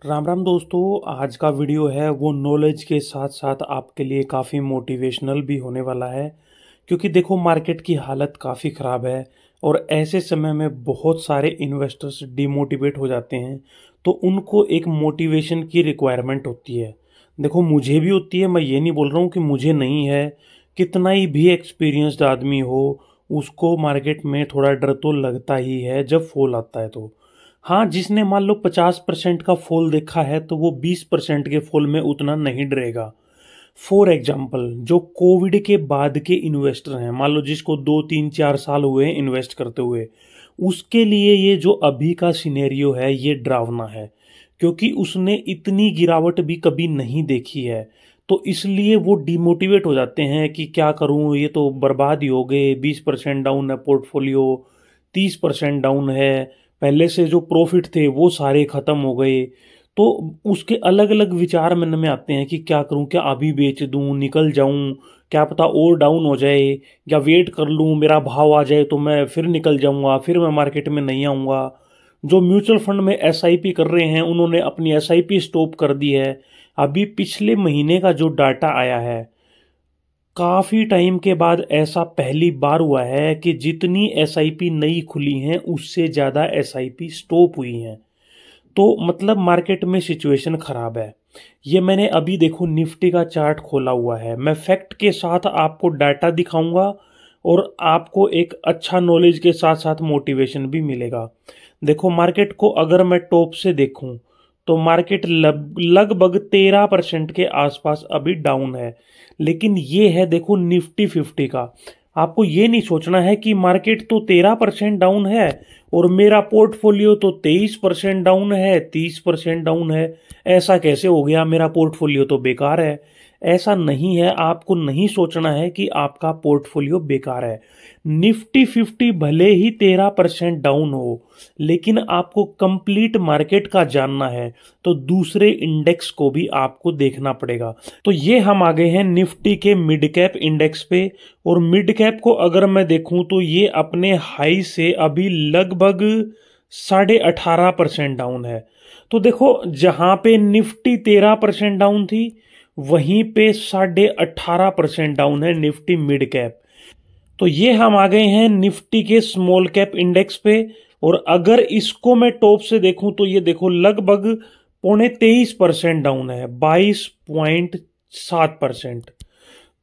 राम राम दोस्तों। आज का वीडियो है वो नॉलेज के साथ साथ आपके लिए काफ़ी मोटिवेशनल भी होने वाला है। क्योंकि देखो मार्केट की हालत काफ़ी ख़राब है और ऐसे समय में बहुत सारे इन्वेस्टर्स डिमोटिवेट हो जाते हैं। तो उनको एक मोटिवेशन की रिक्वायरमेंट होती है। देखो मुझे भी होती है, मैं ये नहीं बोल रहा हूँ कि मुझे नहीं है। कितना ही भी एक्सपीरियंस्ड आदमी हो, उसको मार्केट में थोड़ा डर तो लगता ही है जब फॉल आता है तो। हाँ, जिसने मान लो 50% का फॉल देखा है तो वो 20% के फॉल में उतना नहीं डरेगा। फॉर एग्जाम्पल, जो कोविड के बाद के इन्वेस्टर हैं, मान लो जिसको 2 3 4 साल हुए इन्वेस्ट करते हुए, उसके लिए ये जो अभी का सिनेरियो है ये डरावना है। क्योंकि उसने इतनी गिरावट भी कभी नहीं देखी है। तो इसलिए वो डिमोटिवेट हो जाते हैं कि क्या करूं, ये तो बर्बाद ही हो गए। 20% डाउन है पोर्टफोलियो, 30% डाउन है, पहले से जो प्रॉफिट थे वो सारे खत्म हो गए। तो उसके अलग अलग विचार मन में आते हैं कि क्या करूं, क्या अभी बेच दूं, निकल जाऊं, क्या पता और डाउन हो जाए, या वेट कर लूं मेरा भाव आ जाए तो मैं फिर निकल जाऊंगा, फिर मैं मार्केट में नहीं आऊंगा। जो म्यूचुअल फंड में एसआईपी कर रहे हैं उन्होंने अपनी एसआईपी स्टॉप कर दी है। अभी पिछले महीने का जो डाटा आया है, काफी टाइम के बाद ऐसा पहली बार हुआ है कि जितनी एसआईपी नई खुली हैं उससे ज्यादा एसआईपी स्टॉप हुई हैं। तो मतलब मार्केट में सिचुएशन खराब है। ये मैंने अभी देखो निफ्टी का चार्ट खोला हुआ है, मैं फैक्ट के साथ आपको डाटा दिखाऊंगा और आपको एक अच्छा नॉलेज के साथ साथ मोटिवेशन भी मिलेगा। देखो मार्केट को अगर मैं टॉप से देखूं तो मार्केट लगभग 13% के आसपास अभी डाउन है। लेकिन ये है देखो निफ्टी 50 का। आपको ये नहीं सोचना है कि मार्केट तो 13% डाउन है और मेरा पोर्टफोलियो तो 23% डाउन है, 30% डाउन है। ऐसा कैसे हो गया, मेरा पोर्टफोलियो तो बेकार है। ऐसा नहीं है, आपको नहीं सोचना है कि आपका पोर्टफोलियो बेकार है। निफ्टी 50 भले ही 13% डाउन हो, लेकिन आपको कंप्लीट मार्केट का जानना है तो दूसरे इंडेक्स को भी आपको देखना पड़ेगा। तो ये हम आ गए हैं निफ्टी के मिड कैप इंडेक्स पे। और मिड कैप को अगर मैं देखूं तो ये अपने हाई से अभी लगभग 18.5% डाउन है। तो देखो जहां पे निफ्टी 13% डाउन थी, वहीं पे 18.5% डाउन है निफ्टी मिड कैप। तो ये हम आ गए हैं निफ्टी के स्मॉल कैप इंडेक्स पे। और अगर इसको मैं टॉप से देखूं तो ये देखो लगभग 22.25% डाउन है, 22.7%।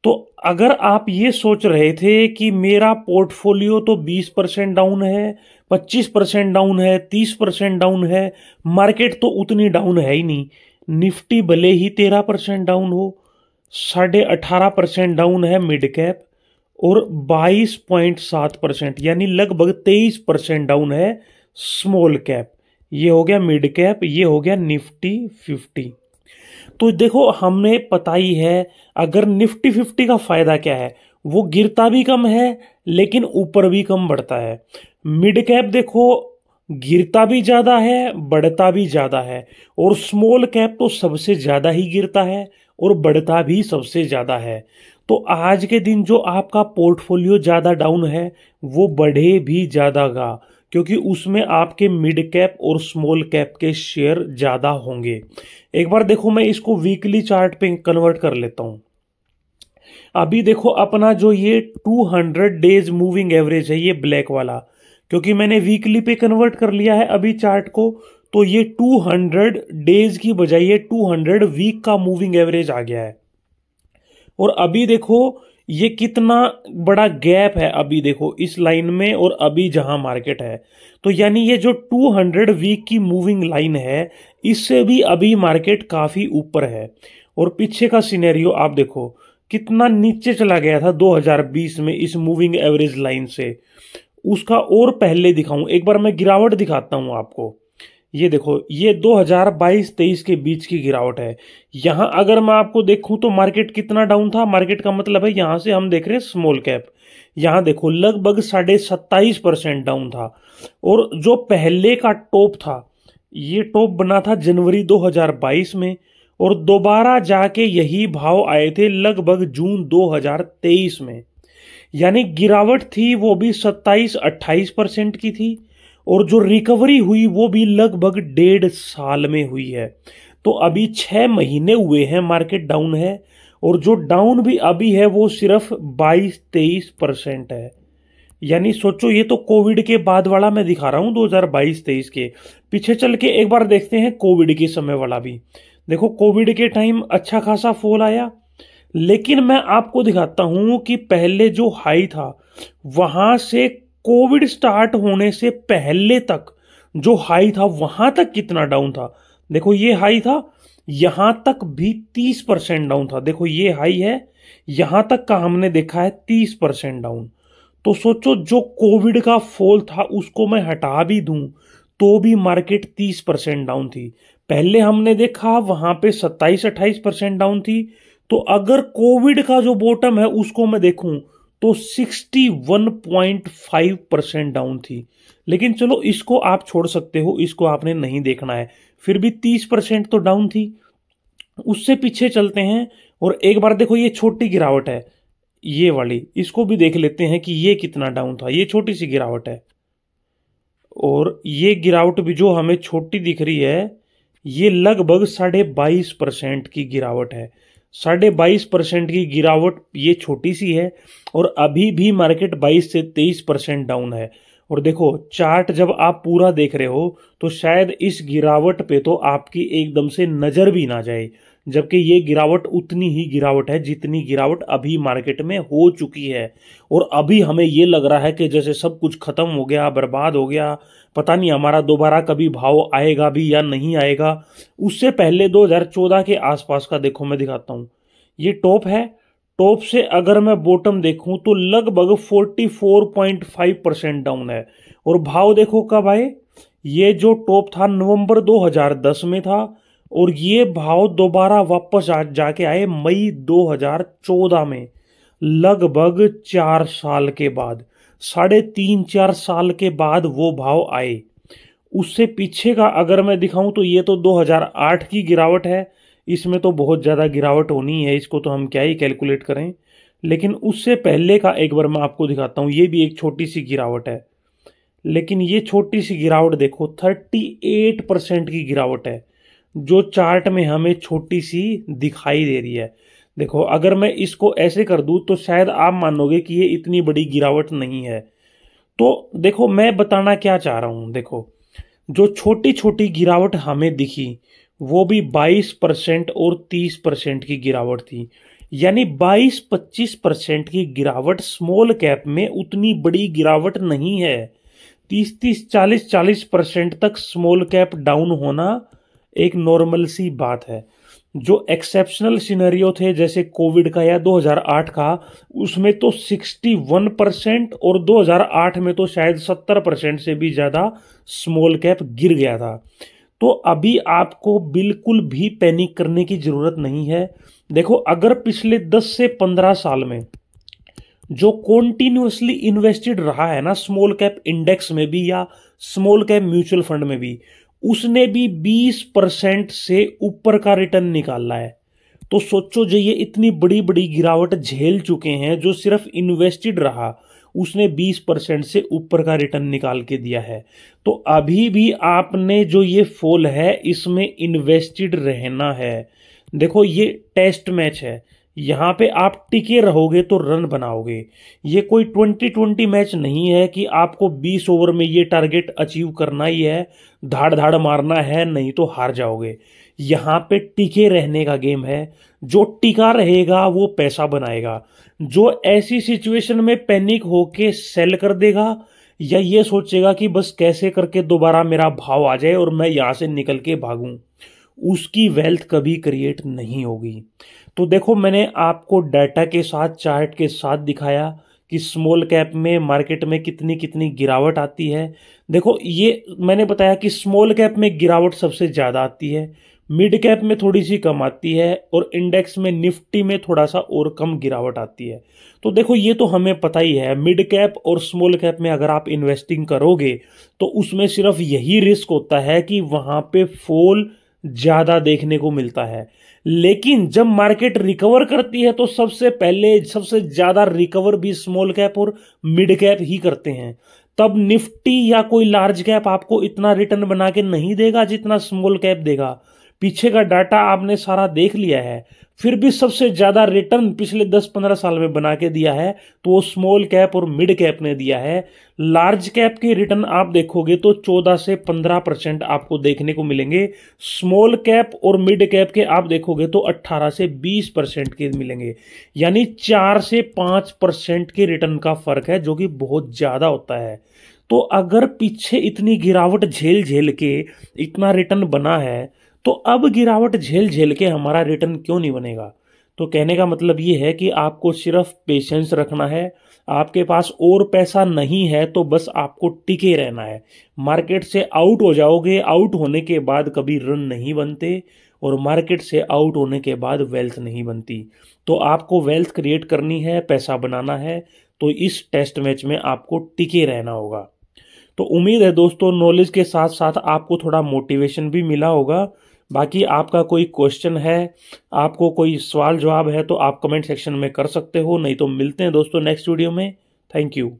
तो अगर आप ये सोच रहे थे कि मेरा पोर्टफोलियो तो 20% डाउन है, 25% डाउन है, 30% डाउन है, मार्केट तो उतनी डाउन है ही नहीं। निफ्टी भले ही 13% डाउन हो, 18.5% डाउन है मिड कैप, और 22.7% यानी लगभग 23% डाउन है स्मॉल कैप। ये हो गया मिड कैप, ये हो गया निफ्टी 50। तो देखो हमें पता ही है अगर निफ्टी 50 का फायदा क्या है, वो गिरता भी कम है लेकिन ऊपर भी कम बढ़ता है। मिड कैप देखो गिरता भी ज्यादा है, बढ़ता भी ज्यादा है। और स्मॉल कैप तो सबसे ज्यादा ही गिरता है और बढ़ता भी सबसे ज्यादा है। तो आज के दिन जो आपका पोर्टफोलियो ज्यादा डाउन है वो बढ़े भी ज्यादा गा, क्योंकि उसमें आपके मिड कैप और स्मॉल कैप के शेयर ज्यादा होंगे। एक बार देखो मैं इसको वीकली चार्ट पे कन्वर्ट कर लेता हूं। अभी देखो अपना जो ये 200 डेज मूविंग एवरेज है, ये ब्लैक वाला, क्योंकि मैंने वीकली पे कन्वर्ट कर लिया है अभी चार्ट को, तो ये 200 डेज की बजाय ये 200 वीक का मूविंग एवरेज आ गया है। और अभी देखो ये कितना बड़ा गैप है अभी देखो इस लाइन में और अभी जहां मार्केट है। तो यानी ये जो 200 वीक की मूविंग लाइन है, इससे भी अभी मार्केट काफी ऊपर है। और पीछे का सिनेरियो आप देखो कितना नीचे चला गया था 2020 में इस मूविंग एवरेज लाइन से। उसका और पहले दिखाऊं, एक बार मैं गिरावट दिखाता हूं आपको। ये देखो ये 2022-23 के बीच की गिरावट है। यहां अगर मैं आपको देखूं तो मार्केट कितना डाउन था, मार्केट का मतलब है यहां से हम देख रहे हैं स्मॉल कैप। यहां देखो लगभग 27.5% डाउन था। और जो पहले का टॉप था, ये टॉप बना था जनवरी 2022 में, और दोबारा जाके यही भाव आए थे लगभग जून 2023 में। यानी गिरावट थी वो भी 27-28% की थी। और जो रिकवरी हुई वो भी लगभग 1.5 साल में हुई है। तो अभी 6 महीने हुए हैं मार्केट डाउन है, और जो डाउन भी अभी है वो सिर्फ 22-23% है। यानी सोचो, ये तो कोविड के बाद वाला मैं दिखा रहा हूं, 2022-23 के। पीछे चल के एक बार देखते हैं कोविड के समय वाला भी। देखो, कोविड के टाइम अच्छा खासा फॉल आया, लेकिन मैं आपको दिखाता हूं कि पहले जो हाई था वहां से कोविड स्टार्ट होने से पहले तक जो हाई था वहां तक कितना डाउन था। देखो, ये हाई था, यहां तक भी 30% डाउन था। देखो, ये हाई है, यहां तक का हमने देखा है 30% डाउन। तो सोचो, जो कोविड का फॉल था उसको मैं हटा भी दूं तो भी मार्केट 30% डाउन थी। पहले हमने देखा वहां पे 27-28% डाउन थी। तो अगर कोविड का जो बॉटम है उसको मैं देखूं तो 61.5% डाउन थी। लेकिन चलो, इसको आप छोड़ सकते हो, इसको आपने नहीं देखना है। फिर भी 30% तो डाउन थी। उससे पीछे चलते हैं और एक बार देखो, ये छोटी गिरावट है, ये वाली, इसको भी देख लेते हैं कि ये कितना डाउन था। ये छोटी सी गिरावट है, और ये गिरावट भी जो हमें छोटी दिख रही है, ये लगभग 22.5% की गिरावट है। 22.5% की गिरावट ये छोटी सी है, और अभी भी मार्केट 22 से 23% डाउन है। और देखो, चार्ट जब आप पूरा देख रहे हो तो शायद इस गिरावट पे तो आपकी एकदम से नजर भी ना जाए, जबकि ये गिरावट उतनी ही गिरावट है जितनी गिरावट अभी मार्केट में हो चुकी है। और अभी हमें ये लग रहा है कि जैसे सब कुछ खत्म हो गया, बर्बाद हो गया, पता नहीं हमारा दोबारा कभी भाव आएगा भी या नहीं आएगा। उससे पहले 2014 के आसपास का देखो, मैं दिखाता हूं, ये टॉप है। टॉप से अगर मैं बॉटम देखूं तो लगभग 44.5% डाउन है। और भाव देखो कब आए, ये जो टॉप था नवंबर 2010 में था, और ये भाव दोबारा वापस जाके आए मई 2014 में। लगभग 4 साल के बाद, 3.5-4 साल के बाद वो भाव आए। उससे पीछे का अगर मैं दिखाऊं तो ये तो 2008 की गिरावट है। इसमें तो बहुत ज़्यादा गिरावट होनी है, इसको तो हम क्या ही कैलकुलेट करें। लेकिन उससे पहले का एक बार मैं आपको दिखाता हूं, ये भी एक छोटी सी गिरावट है। लेकिन ये छोटी सी गिरावट देखो, 38% की गिरावट है, जो चार्ट में हमें छोटी सी दिखाई दे रही है। देखो, अगर मैं इसको ऐसे कर दूं तो शायद आप मानोगे कि ये इतनी बड़ी गिरावट नहीं है। तो देखो, मैं बताना क्या चाह रहा हूं, देखो, जो छोटी छोटी गिरावट हमें दिखी वो भी 22% और 30% की गिरावट थी। यानी 22-25% की गिरावट स्मॉल कैप में उतनी बड़ी गिरावट नहीं है। 30-30, 40-40% तक स्मॉल कैप डाउन होना एक नॉर्मल सी बात है। जो एक्सेप्शनल सिनेरियो थे जैसे कोविड का या 2008 का, उसमें तो 61% और 2008 में तो शायद 70% से भी ज्यादा स्मॉल कैप गिर गया था। तो अभी आपको बिल्कुल भी पैनिक करने की जरूरत नहीं है। देखो, अगर पिछले 10 से 15 साल में जो कॉन्टिन्यूसली इन्वेस्टेड रहा है ना स्मॉल कैप इंडेक्स में भी या स्मॉल कैप म्यूचुअल फंड में भी, उसने भी 20% से ऊपर का रिटर्न निकाला है। तो सोचो, जो ये इतनी बड़ी बड़ी गिरावट झेल चुके हैं, जो सिर्फ इन्वेस्टेड रहा उसने 20% से ऊपर का रिटर्न निकाल के दिया है। तो अभी भी आपने जो ये फॉल है इसमें इन्वेस्टेड रहना है। देखो, ये टेस्ट मैच है, यहां पे आप टिके रहोगे तो रन बनाओगे। ये कोई 20-20 मैच नहीं है कि आपको 20 ओवर में ये टारगेट अचीव करना ही है, धाड़ धाड़ मारना है, नहीं तो हार जाओगे। यहां पे टिके रहने का गेम है। जो टिका रहेगा वो पैसा बनाएगा। जो ऐसी सिचुएशन में पैनिक होके सेल कर देगा या ये सोचेगा कि बस कैसे करके दोबारा मेरा भाव आ जाए और मैं यहां से निकल के भागूं, उसकी वेल्थ कभी क्रिएट नहीं होगी। तो देखो, मैंने आपको डाटा के साथ, चार्ट के साथ दिखाया कि स्मॉल कैप में मार्केट में कितनी कितनी गिरावट आती है। देखो, ये मैंने बताया कि स्मॉल कैप में गिरावट सबसे ज्यादा आती है, मिड कैप में थोड़ी सी कम आती है, और इंडेक्स में निफ्टी में थोड़ा सा और कम गिरावट आती है। तो देखो, ये तो हमें पता ही है, मिड कैप और स्मॉल कैप में अगर आप इन्वेस्टिंग करोगे तो उसमें सिर्फ यही रिस्क होता है कि वहां पे फॉल ज्यादा देखने को मिलता है। लेकिन जब मार्केट रिकवर करती है तो सबसे पहले सबसे ज्यादा रिकवर भी स्मॉल कैप और मिड कैप ही करते हैं। तब निफ्टी या कोई लार्ज कैप आपको इतना रिटर्न बना के नहीं देगा जितना स्मॉल कैप देगा। पीछे का डाटा आपने सारा देख लिया है, फिर भी सबसे ज्यादा रिटर्न पिछले 10-15 साल में बना के दिया है तो वो स्मॉल कैप और मिड कैप ने दिया है। लार्ज कैप के रिटर्न आप देखोगे तो 14 से 15% आपको देखने को मिलेंगे। स्मॉल कैप और मिड कैप के आप देखोगे तो 18 से 20% के मिलेंगे, यानी 4 से 5% के रिटर्न का फर्क है, जो कि बहुत ज्यादा होता है। तो अगर पीछे इतनी गिरावट झेल झेल के इतना रिटर्न बना है, तो अब गिरावट झेल झेल के हमारा रिटर्न क्यों नहीं बनेगा। तो कहने का मतलब ये है कि आपको सिर्फ पेशेंस रखना है। आपके पास और पैसा नहीं है तो बस आपको टिके रहना है। मार्केट से आउट हो जाओगे, आउट होने के बाद कभी रन नहीं बनते, और मार्केट से आउट होने के बाद वेल्थ नहीं बनती। तो आपको वेल्थ क्रिएट करनी है, पैसा बनाना है, तो इस टेस्ट मैच में आपको टिके रहना होगा। तो उम्मीद है दोस्तों नॉलेज के साथ साथ आपको थोड़ा मोटिवेशन भी मिला होगा। बाकी आपका कोई क्वेश्चन है, आपको कोई सवाल जवाब है, तो आप कमेंट सेक्शन में कर सकते हो, नहीं तो मिलते हैं दोस्तों नेक्स्ट वीडियो में। Thank you.